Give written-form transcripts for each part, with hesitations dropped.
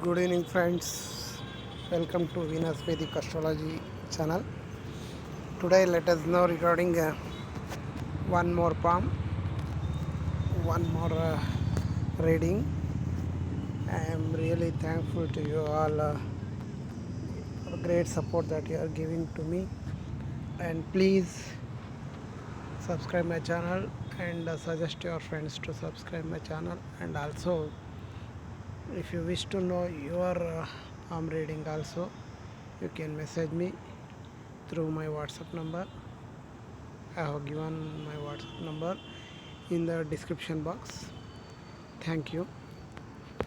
Good evening, friends. Welcome to Venus Vedic Astrology channel. Today, let us know regarding one more palm, one more reading. I am really thankful to you all for great support that you are giving to me. And please subscribe my channel and suggest your friends to subscribe my channel. And also, if you wish to know your palm reading, also you can message me through my WhatsApp number. I have given my WhatsApp number in the description box. Thank you.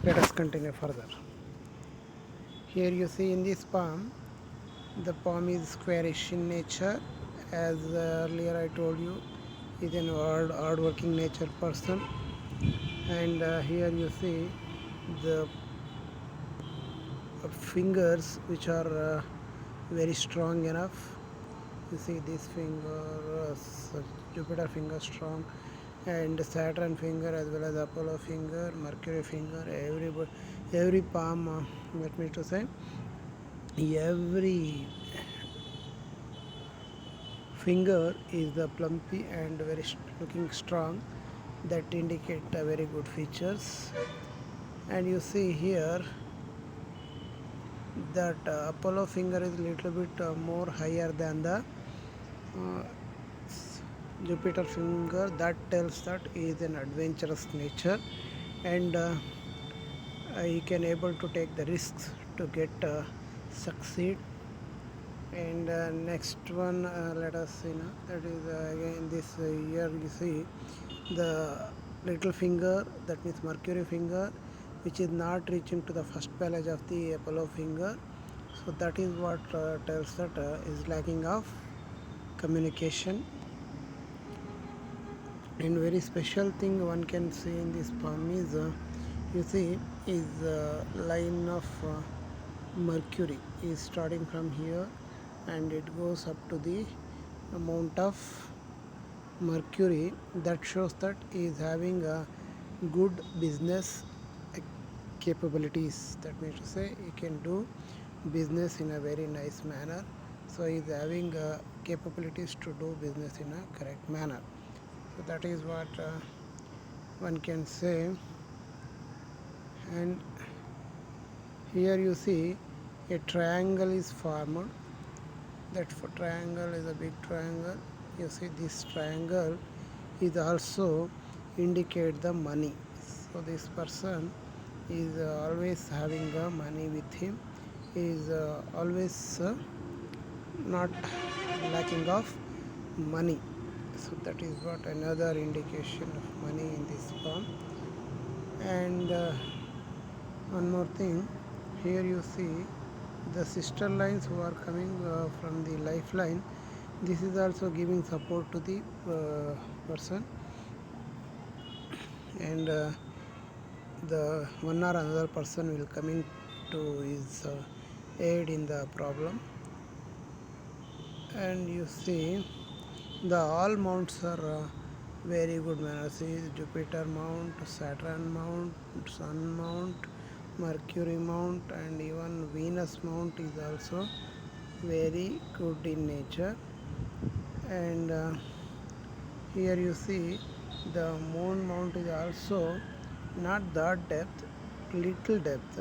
Let us continue further. Here you see in this palm, the palm is squarish in nature. As earlier I told you, is an hard-working nature person. And here you see the fingers which are very strong enough. You see this finger, Jupiter finger strong, and Saturn finger as well as Apollo finger, Mercury finger, every palm, let me to say, every finger is the plumpy and very looking strong. That indicate very good features. And you see here that Apollo finger is little bit more higher than the uh, Jupiter finger. That tells that he is an adventurous nature, and he can able to take the risks to get succeed. And next one, let us see now. That is again this here you see the little finger, that means Mercury finger, which is not reaching to the first palage of the Apollo finger. So that is what tells that is lacking of communication. And very special thing one can see in this palm is you see is line of Mercury is starting from here and it goes up to the amount of Mercury. That shows that he is having a good business capabilities. That means to say he can do business in a very nice manner. So he is having capabilities to do business in a correct manner. So that is what one can say. And here you see a triangle is formed. That triangle is a big triangle. You see this triangle is also indicate the money. So this person is always having money with him. He is always not lacking of money. So that is what another indication of money in this form. And one more thing, here you see the sister lines who are coming from the lifeline. This is also giving support to the person, and the one or another person will coming to his aid in the problem. And you see the all mounts are very good manner. See Jupiter mount, Saturn mount, Sun mount, Mercury mount, and even Venus mount is also very good in nature. And here you see the moon mount is also not that depth, little depth.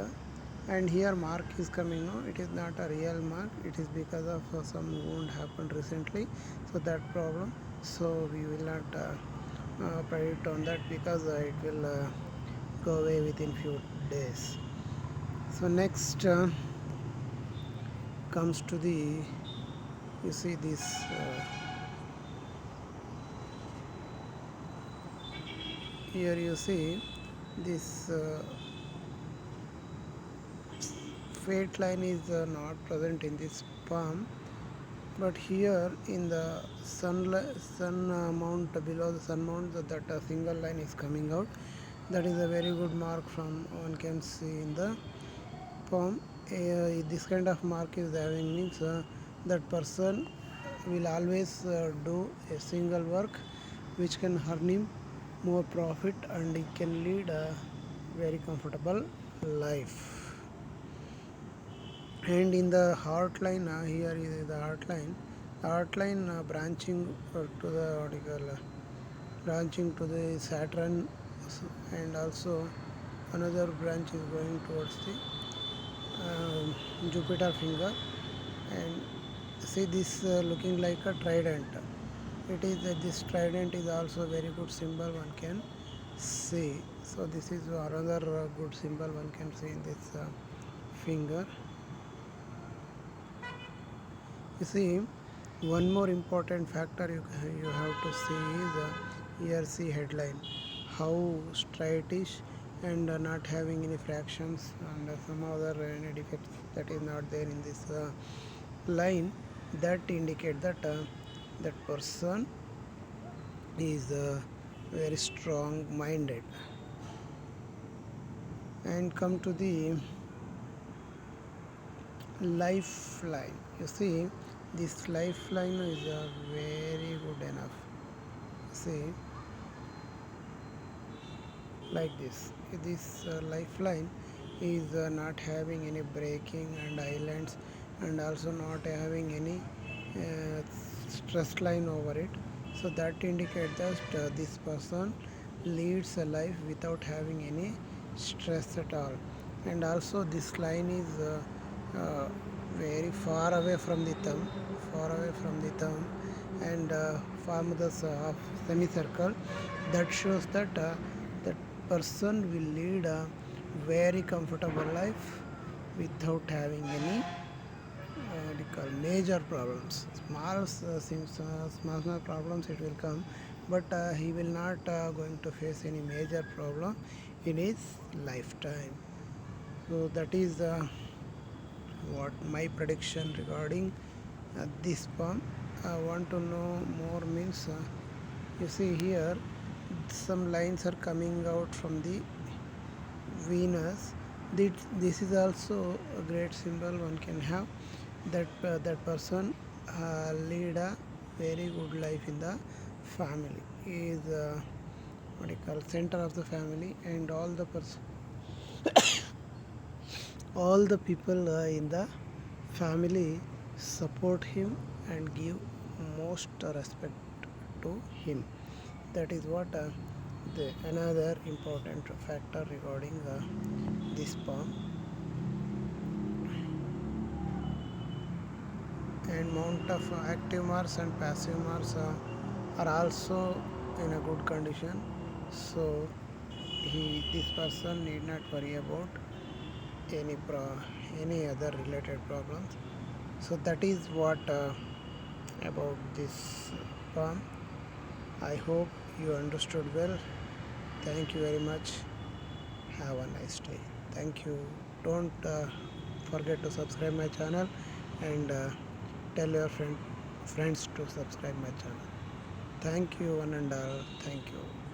And here mark is coming. No, it is not a real mark. It is because of some wound happened recently, so that problem. So we will not predict on that because it will go away within few days. So next comes to the, you see this here you see this fate line is not present in this palm, but here in the sun mount, below the sun mount, that single line is coming out. That is a very good mark from one can see in the palm. This kind of mark is having means that person will always do a single work which can earn him more profit and he can lead a very comfortable life. and in the heart line, here is the heart line branching to the vertical, branching to the Saturn, and also another branch is going towards the Jupiter finger. And see this looking like a trident. It is this trident is also a very good symbol one can see. So this is another good symbol one can see in this finger. You see, one more important factor you have to see is ERC headline, how straightish and not having any fractions and some other any defects that is not there in this line, that indicate that that person is very strong minded. And come to the lifeline. You see, this lifeline is very good enough. See, like this lifeline is not having any breaking and islands, and also not having any uh, stress line over it. So that indicates that this person leads a life without having any stress at all. And also this line is very far away from the thumb, far away from the thumb, and form the semicircle. That shows that that person will lead a very comfortable life without having any what you call major problems. Small problems it will come, but he will not going to face any major problem in his lifetime. So that is what my prediction regarding this palm. I want to know more means you see here some lines are coming out from the Venus. This is also a great symbol one can have, that that person lead a very good life in the family. He is what you call center of the family, and all the people in the family support him and give most respect to him. That is what the another important factor regarding this palm. And amount of active Mars and passive Mars are also in a good condition, so this person need not worry about any other related problems. So that is what about this palm. I hope you understood well. Thank you very much. Have a nice day. Thank you. Don't forget to subscribe my channel, and tell your friends to subscribe my channel. Thank you one and all. Thank you.